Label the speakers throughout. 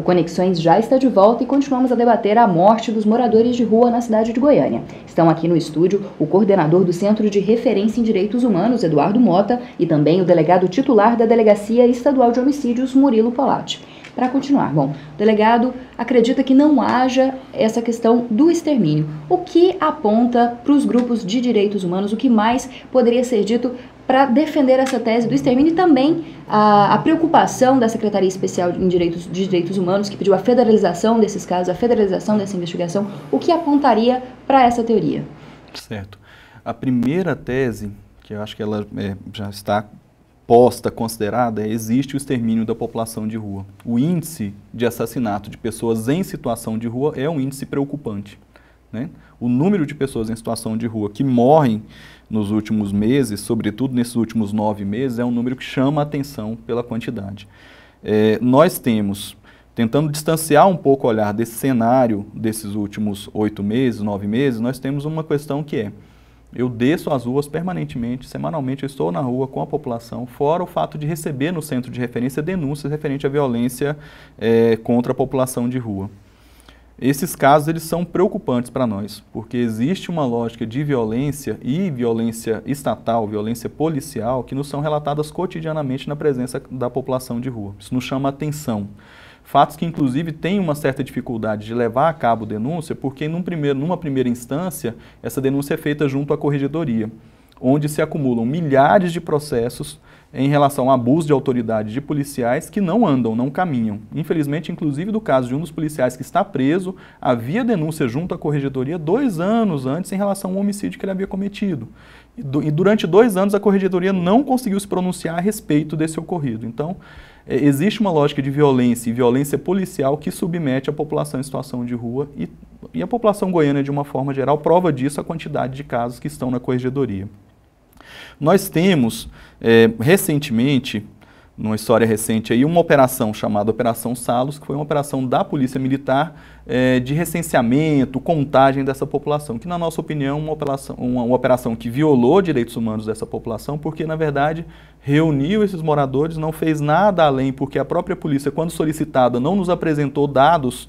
Speaker 1: Conexões já está de volta e continuamos a debater a morte dos moradores de rua na cidade de Goiânia. Estão aqui no estúdio o coordenador do Centro de Referência em Direitos Humanos, Eduardo Mota, e também o delegado titular da Delegacia Estadual de Homicídios, Murilo Polatti. Para continuar, o delegado acredita que não haja essa questão do extermínio. O que aponta para os grupos de direitos humanos, o que mais poderia ser dito para defender essa tese do extermínio e também a preocupação da Secretaria Especial de Direitos Humanos, que pediu a federalização desses casos, a federalização dessa investigação, o que apontaria para essa teoria?
Speaker 2: Certo. A primeira tese, que eu acho que ela já está posta, considerada, existe o extermínio da população de rua. O índice de assassinato de pessoas em situação de rua é um índice preocupante, né? O número de pessoas em situação de rua que morrem nos últimos meses, sobretudo nesses últimos 9 meses, é um número que chama a atenção pela quantidade. Nós temos, tentando distanciar um pouco o olhar desse cenário desses últimos 8 meses, 9 meses, nós temos uma questão que é: eu desço às ruas permanentemente, semanalmente eu estou na rua com a população, fora o fato de receber no centro de referência denúncias referentes à violência contra a população de rua. Esses casos eles são preocupantes para nós, porque existe uma lógica de violência e violência estatal, violência policial, que nos são relatadas cotidianamente na presença da população de rua. Isso nos chama a atenção. Fatos que, inclusive, têm uma certa dificuldade de levar a cabo denúncia, porque numa primeira instância, essa denúncia é feita junto à corregedoria, onde se acumulam milhares de processos em relação ao abuso de autoridade de policiais que não andam, não caminham. Infelizmente, inclusive, do caso de um dos policiais que está preso, havia denúncia junto à corregedoria 2 anos antes em relação ao homicídio que ele havia cometido. E durante 2 anos a corregedoria não conseguiu se pronunciar a respeito desse ocorrido. Então, existe uma lógica de violência e violência policial que submete a população em situação de rua e a população goiana, de uma forma geral, prova disso a quantidade de casos que estão na corregedoria. Nós temos, recentemente, numa história recente, aí, uma operação chamada Operação Salos, que foi uma operação da Polícia Militar de recenseamento, contagem dessa população, que, na nossa opinião, uma operação que violou direitos humanos dessa população, porque, na verdade, reuniu esses moradores, não fez nada além, porque a própria polícia, quando solicitada, não nos apresentou dados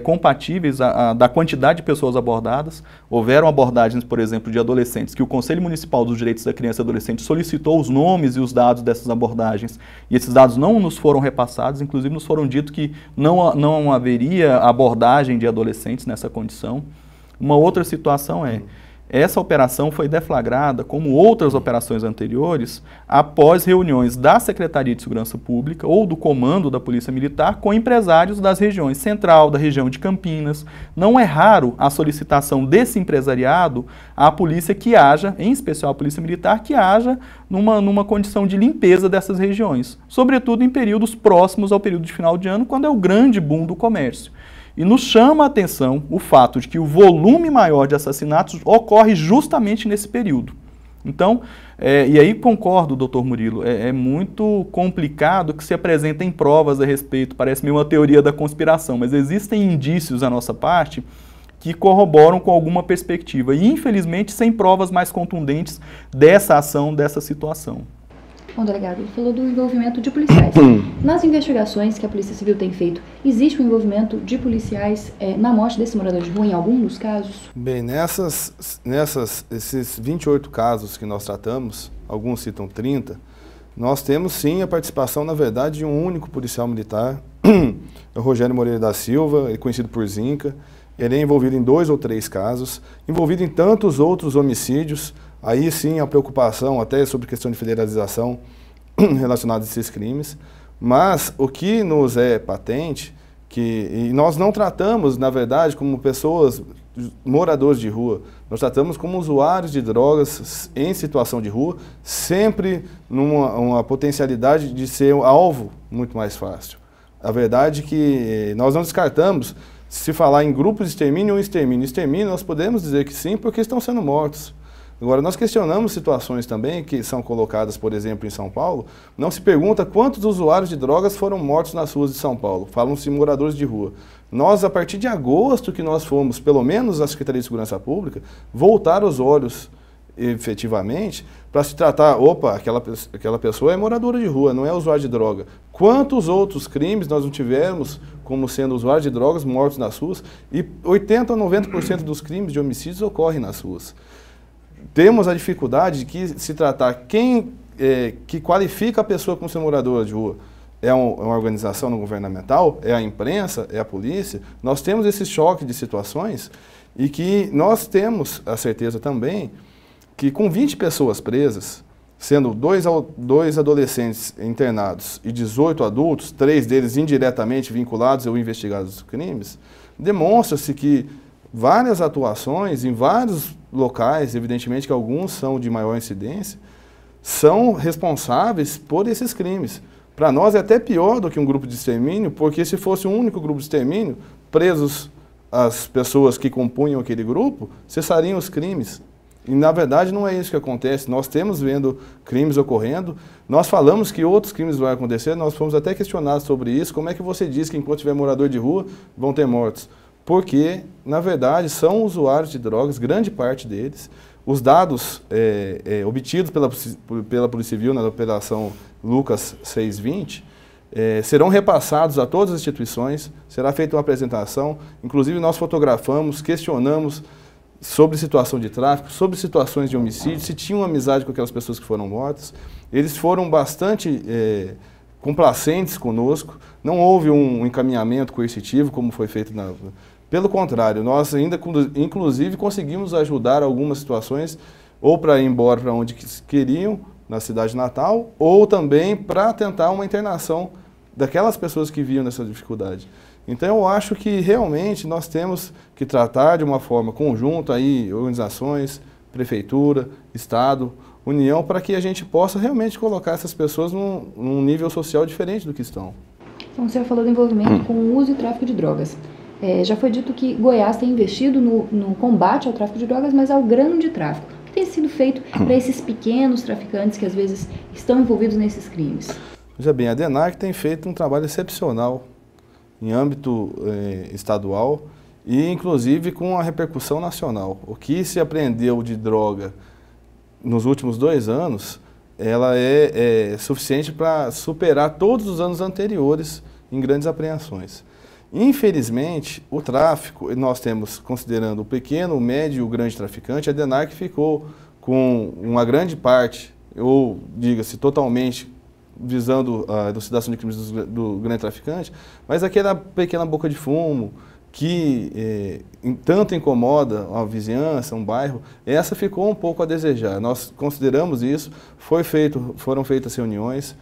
Speaker 2: compatíveis da quantidade de pessoas abordadas. Houveram abordagens, por exemplo, de adolescentes que o Conselho Municipal dos Direitos da Criança e Adolescente solicitou os nomes e os dados dessas abordagens, e esses dados não nos foram repassados, inclusive nos foram dito que não haveria abordagem de adolescentes nessa condição. Uma outra situação essa operação foi deflagrada, como outras operações anteriores, após reuniões da Secretaria de Segurança Pública ou do Comando da Polícia Militar com empresários das regiões central, da região de Campinas. Não é raro a solicitação desse empresariado à polícia que haja, em especial a Polícia Militar, que haja numa condição de limpeza dessas regiões, sobretudo em períodos próximos ao período de final de ano, quando é o grande boom do comércio. E nos chama a atenção o fato de que o volume maior de assassinatos ocorre justamente nesse período. Então, e aí concordo, doutor Murilo, é muito complicado que se apresentem provas a respeito, parece meio uma teoria da conspiração, mas existem indícios da nossa parte que corroboram com alguma perspectiva e, infelizmente, sem provas mais contundentes dessa ação, dessa situação.
Speaker 1: Bom, delegado, ele falou do envolvimento de policiais. Nas investigações que a Polícia Civil tem feito, existe o envolvimento de policiais na morte desse morador de rua em algum dos casos?
Speaker 3: Bem, esses 28 casos que nós tratamos, alguns citam 30, nós temos sim a participação, na verdade, de um único policial militar, o Rogério Moreira da Silva, conhecido por Zinca. Ele é envolvido em 2 ou 3 casos, envolvido em tantos outros homicídios. Aí sim a preocupação até sobre questão de federalização relacionada a esses crimes, mas o que nos é patente, e nós não tratamos, na verdade, como pessoas, moradores de rua, nós tratamos como usuários de drogas em situação de rua, sempre numa potencialidade de ser um alvo muito mais fácil. A verdade é que nós não descartamos, se falar em grupos de extermínio ou extermínio, nós podemos dizer que sim, porque estão sendo mortos. Agora, nós questionamos situações também que são colocadas, por exemplo, em São Paulo. Não se pergunta quantos usuários de drogas foram mortos nas ruas de São Paulo. Falam-se moradores de rua. Nós, a partir de agosto que nós fomos, pelo menos a Secretaria de Segurança Pública, voltar os olhos efetivamente para se tratar, opa, aquela pessoa é moradora de rua, não é usuário de droga. Quantos outros crimes nós não tivemos como sendo usuários de drogas mortos nas ruas, e 80% a 90% dos crimes de homicídios ocorrem nas ruas. Temos a dificuldade de que se tratar quem que qualifica a pessoa como ser moradora de rua. É uma organização não governamental, é a imprensa, é a polícia. Nós temos esse choque de situações e que nós temos a certeza também que com 20 pessoas presas, sendo dois adolescentes internados e 18 adultos, 3 deles indiretamente vinculados ou investigados dos crimes, demonstra-se que várias atuações em vários locais, evidentemente que alguns são de maior incidência, são responsáveis por esses crimes. Para nós é até pior do que um grupo de extermínio, porque se fosse um único grupo de extermínio, presos as pessoas que compunham aquele grupo, cessariam os crimes. E, na verdade, não é isso que acontece. Nós temos vendo crimes ocorrendo, nós falamos que outros crimes vão acontecer, nós fomos até questionados sobre isso. Como é que você diz que enquanto tiver morador de rua, vão ter mortos? Porque, na verdade, são usuários de drogas, grande parte deles. Os dados obtidos pela Polícia Civil na Operação Lucas 620 serão repassados a todas as instituições, será feita uma apresentação, inclusive nós fotografamos, questionamos sobre situação de tráfico, sobre situações de homicídio, se tinham amizade com aquelas pessoas que foram mortas. Eles foram bastante complacentes conosco, não houve um encaminhamento coercitivo como foi feito na... Pelo contrário, nós ainda, inclusive, conseguimos ajudar algumas situações, ou para ir embora para onde queriam, na cidade natal, ou também para tentar uma internação daquelas pessoas que viam nessa dificuldade. Então, eu acho que realmente nós temos que tratar de uma forma conjunta, aí, organizações, prefeitura, Estado, União, para que a gente possa realmente colocar essas pessoas num nível social diferente do que estão.
Speaker 1: Então, o senhor falou do envolvimento com o uso e tráfico de drogas. Já foi dito que Goiás tem investido no combate ao tráfico de drogas, mas ao grande tráfico. O que tem sido feito para esses pequenos traficantes que às vezes estão envolvidos nesses crimes?
Speaker 3: Veja bem, a DENARC tem feito um trabalho excepcional em âmbito estadual e inclusive com a repercussão nacional. O que se apreendeu de droga nos últimos 2 anos, ela é suficiente para superar todos os anos anteriores em grandes apreensões. Infelizmente, o tráfico, nós temos, considerando o pequeno, o médio e o grande traficante, a DENARC ficou com uma grande parte, ou diga-se totalmente, visando a elucidação de crimes do grande traficante, mas aquela pequena boca de fumo que tanto incomoda a vizinhança, um bairro, essa ficou um pouco a desejar. Nós consideramos isso, foram feitas reuniões,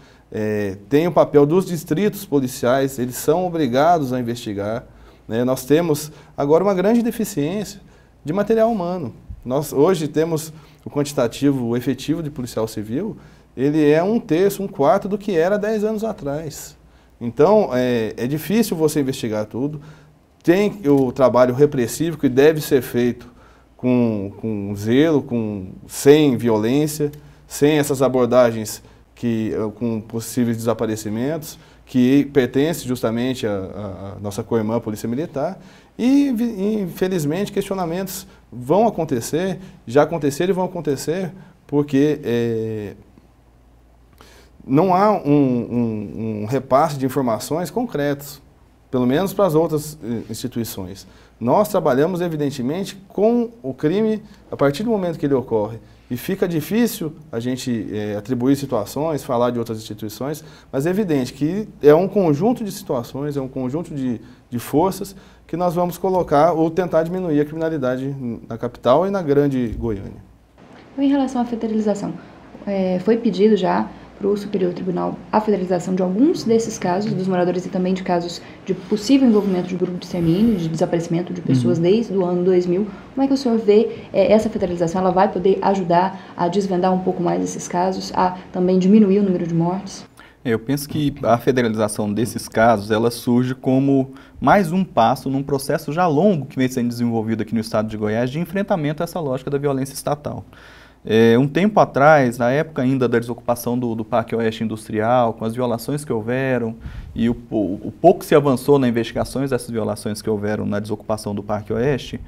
Speaker 3: tem o papel dos distritos policiais, eles são obrigados a investigar, né? Nós temos agora uma grande deficiência de material humano. Nós hoje temos o quantitativo, o efetivo de policial civil, ele é 1/3, 1/4 do que era 10 anos atrás. Então, é difícil você investigar tudo. Tem o trabalho repressivo que deve ser feito com zelo, sem violência, sem essas abordagens com possíveis desaparecimentos, que pertence justamente à nossa co-irmã Polícia Militar. E, infelizmente, questionamentos vão acontecer, já aconteceram e vão acontecer, porque não há um repasse de informações concretos, pelo menos para as outras instituições. Nós trabalhamos, evidentemente, com o crime a partir do momento que ele ocorre. E fica difícil a gente atribuir situações, falar de outras instituições, mas é evidente que é um conjunto de situações, é um conjunto de forças que nós vamos colocar ou tentar diminuir a criminalidade na capital e na grande Goiânia.
Speaker 1: Em relação à federalização, foi pedido já para o Superior Tribunal a federalização de alguns desses casos, dos moradores e também de casos de possível envolvimento de grupo de extermínio, de desaparecimento de pessoas desde o ano 2000. Como é que o senhor vê essa federalização? Ela vai poder ajudar a desvendar um pouco mais esses casos, a também diminuir o número de mortes?
Speaker 2: Eu penso que a federalização desses casos, ela surge como mais um passo num processo já longo que vem sendo desenvolvido aqui no estado de Goiás de enfrentamento a essa lógica da violência estatal. Um tempo atrás, na época ainda da desocupação do Parque Oeste Industrial, com as violações que houveram e o pouco que se avançou nas investigações dessas violações que houveram na desocupação do Parque Oeste,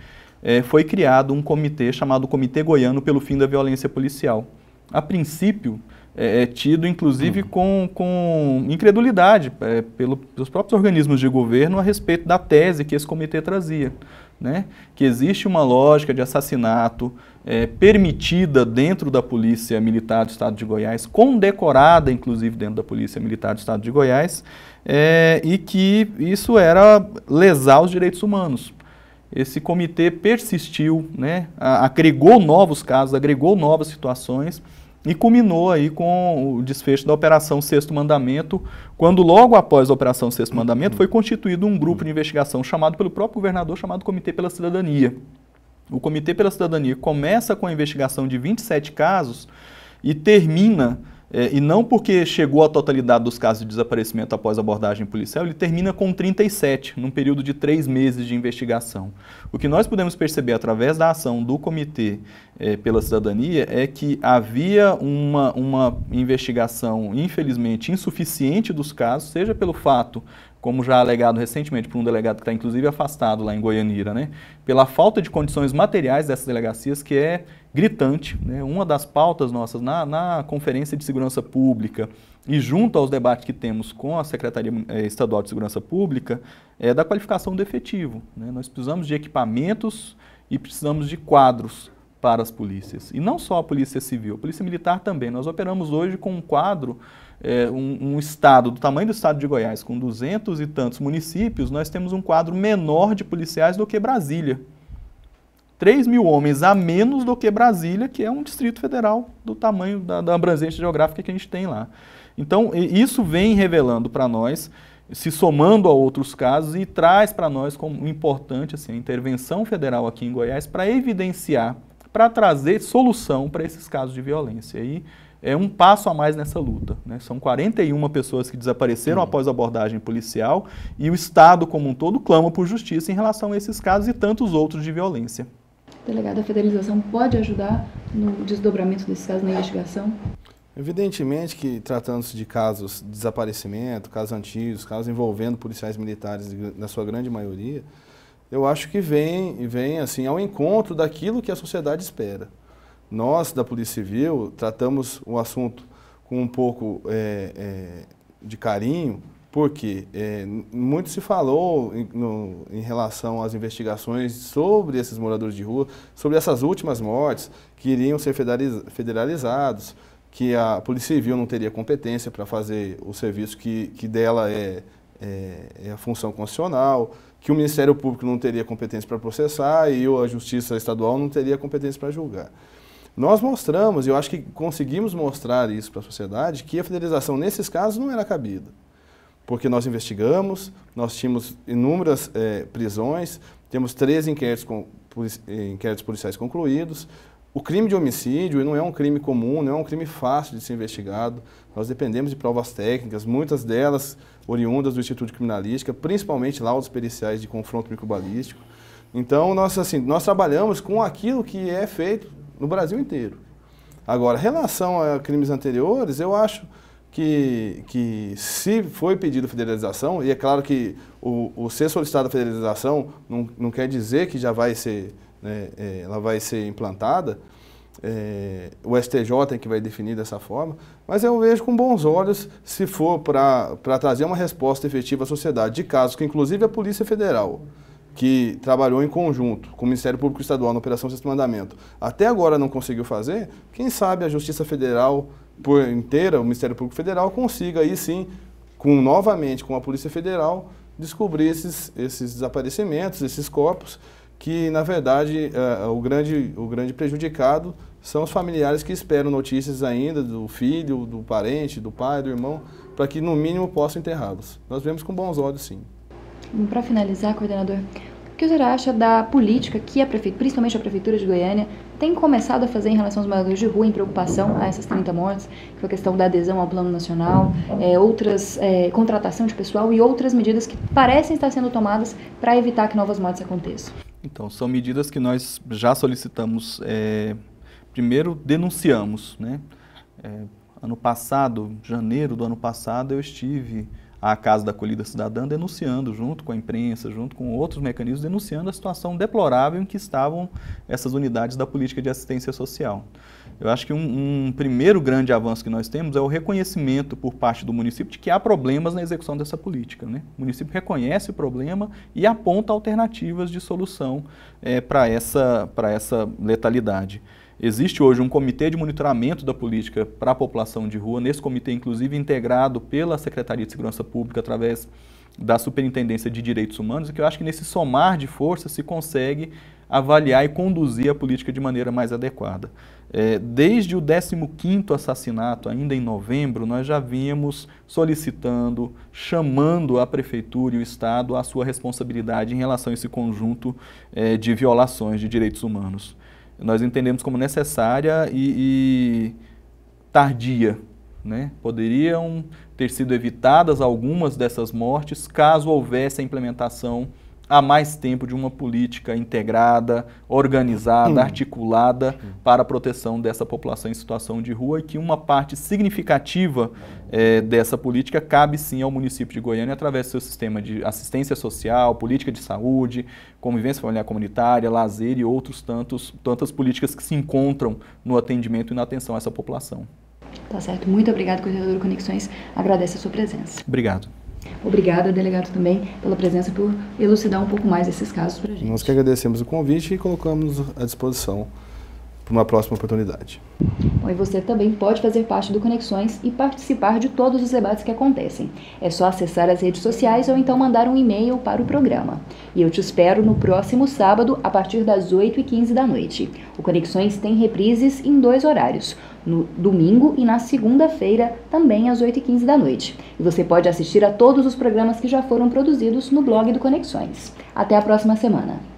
Speaker 2: foi criado um comitê chamado Comitê Goiano pelo Fim da Violência Policial. A princípio, tido, inclusive, com incredulidade pelos próprios organismos de governo a respeito da tese que esse comitê trazia, né? Que existe uma lógica de assassinato permitida dentro da Polícia Militar do Estado de Goiás, condecorada, inclusive, dentro da Polícia Militar do Estado de Goiás, e que isso era lesar os direitos humanos. Esse comitê persistiu, né? Agregou novos casos, agregou novas situações, e culminou aí com o desfecho da Operação Sexto Mandamento, quando logo após a Operação Sexto Mandamento foi constituído um grupo de investigação chamado pelo próprio governador, chamado Comitê pela Cidadania. O Comitê pela Cidadania começa com a investigação de 27 casos e termina, e não porque chegou à totalidade dos casos de desaparecimento após abordagem policial, ele termina com 37, num período de 3 meses de investigação. O que nós podemos perceber através da ação do Comitê pela Cidadania é que havia uma investigação, infelizmente, insuficiente dos casos, seja pelo fato, como já alegado recentemente por um delegado que está inclusive afastado lá em Goianira, né, pela falta de condições materiais dessas delegacias, que é gritante, né? Uma das pautas nossas na Conferência de Segurança Pública e junto aos debates que temos com a Secretaria Estadual de Segurança Pública é da qualificação do efetivo, né? Nós precisamos de equipamentos e precisamos de quadros para as polícias. E não só a Polícia Civil, a Polícia Militar também. Nós operamos hoje com um quadro, um estado do tamanho do estado de Goiás, com 200 e tantos municípios, nós temos um quadro menor de policiais do que Brasília. 3.000 homens a menos do que Brasília, que é um distrito federal do tamanho da abrangência geográfica que a gente tem lá. Então, isso vem revelando para nós, se somando a outros casos, e traz para nós como importante assim, a intervenção federal aqui em Goiás para evidenciar, para trazer solução para esses casos de violência. E é um passo a mais nessa luta, né? São 41 pessoas que desapareceram após a abordagem policial e o Estado como um todo clama por justiça em relação a esses casos e tantos outros de violência.
Speaker 1: Delegado, a federalização pode ajudar no desdobramento desses casos na investigação?
Speaker 3: Evidentemente que, tratando-se de casos de desaparecimento, casos antigos, casos envolvendo policiais militares, na sua grande maioria, eu acho que vem assim, ao encontro daquilo que a sociedade espera. Nós, da Polícia Civil, tratamos o assunto com um pouco de carinho, porque muito se falou em relação às investigações sobre esses moradores de rua, sobre essas últimas mortes que iriam ser federalizados, que a Polícia Civil não teria competência para fazer o serviço que dela é a função constitucional, que o Ministério Público não teria competência para processar e a Justiça Estadual não teria competência para julgar. Nós mostramos, e eu acho que conseguimos mostrar isso para a sociedade, que a federalização nesses casos não era cabida. Porque nós investigamos, nós tínhamos inúmeras prisões, temos 13 inquéritos policiais concluídos. O crime de homicídio não é um crime comum, não é um crime fácil de ser investigado. Nós dependemos de provas técnicas, muitas delas oriundas do Instituto de Criminalística, principalmente laudos periciais de confronto microbalístico. Então, nós trabalhamos com aquilo que é feito no Brasil inteiro. Agora, em relação a crimes anteriores, eu acho que se foi pedido federalização, e é claro que o ser solicitada a federalização não quer dizer que já vai ser, ela vai ser implantada, o STJ é que vai definir dessa forma, mas eu vejo com bons olhos se for para trazer uma resposta efetiva à sociedade, de casos que inclusive a Polícia Federal, que trabalhou em conjunto com o Ministério Público Estadual na Operação Sexto Mandamento, até agora não conseguiu fazer, quem sabe a Justiça Federal por inteira, o Ministério Público Federal, consiga aí sim, novamente com a Polícia Federal, descobrir esses desaparecimentos, esses corpos, que na verdade o grande prejudicado são os familiares que esperam notícias ainda do filho, do parente, do pai, do irmão, para que no mínimo possam enterrá-los. Nós vemos com bons olhos sim.
Speaker 1: Para finalizar, coordenador, o que o senhor acha da política que principalmente a Prefeitura de Goiânia, tem começado a fazer em relação aos moradores de rua em preocupação a essas 30 mortes, com a questão da adesão ao Plano Nacional, contratação de pessoal e outras medidas que parecem estar sendo tomadas para evitar que novas mortes aconteçam?
Speaker 2: Então, são medidas que nós já solicitamos, primeiro denunciamos, né? Ano passado, janeiro do ano passado, eu estive à Casa da Acolhida Cidadã denunciando, junto com a imprensa, junto com outros mecanismos, denunciando a situação deplorável em que estavam essas unidades da política de assistência social. Eu acho que um primeiro grande avanço que nós temos é o reconhecimento por parte do município de que há problemas na execução dessa política, né? O município reconhece o problema e aponta alternativas de solução para essa letalidade. Existe hoje um comitê de monitoramento da política para a população de rua, nesse comitê inclusive integrado pela Secretaria de Segurança Pública através da Superintendência de Direitos Humanos, e que eu acho que nesse somar de forças se consegue avaliar e conduzir a política de maneira mais adequada. Desde o 15º assassinato, ainda em novembro, nós já vínhamos solicitando, chamando a Prefeitura e o Estado à sua responsabilidade em relação a esse conjunto de violações de direitos humanos. Nós entendemos como necessária e tardia, né? Poderiam ter sido evitadas algumas dessas mortes caso houvesse a implementação há mais tempo de uma política integrada, organizada, articulada para a proteção dessa população em situação de rua, e que uma parte significativa dessa política cabe sim ao município de Goiânia através do seu sistema de assistência social, política de saúde, convivência familiar comunitária, lazer e tantas políticas que se encontram no atendimento e na atenção a essa população.
Speaker 1: Tá certo. Muito obrigado, coordenador Conexões. Agradeço a sua presença.
Speaker 2: Obrigado.
Speaker 1: Obrigada, delegado, também pela presença, por elucidar um pouco mais esses casos para a gente.
Speaker 3: Nós que agradecemos o convite e colocamos à disposição para uma próxima oportunidade.
Speaker 1: Bom, e você também pode fazer parte do Conexões e participar de todos os debates que acontecem. É só acessar as redes sociais ou então mandar um e-mail para o programa. E eu te espero no próximo sábado, a partir das 8h15 da noite. O Conexões tem reprises em 2 horários, no domingo e na segunda-feira, também às 8h15 da noite. E você pode assistir a todos os programas que já foram produzidos no blog do Conexões. Até a próxima semana.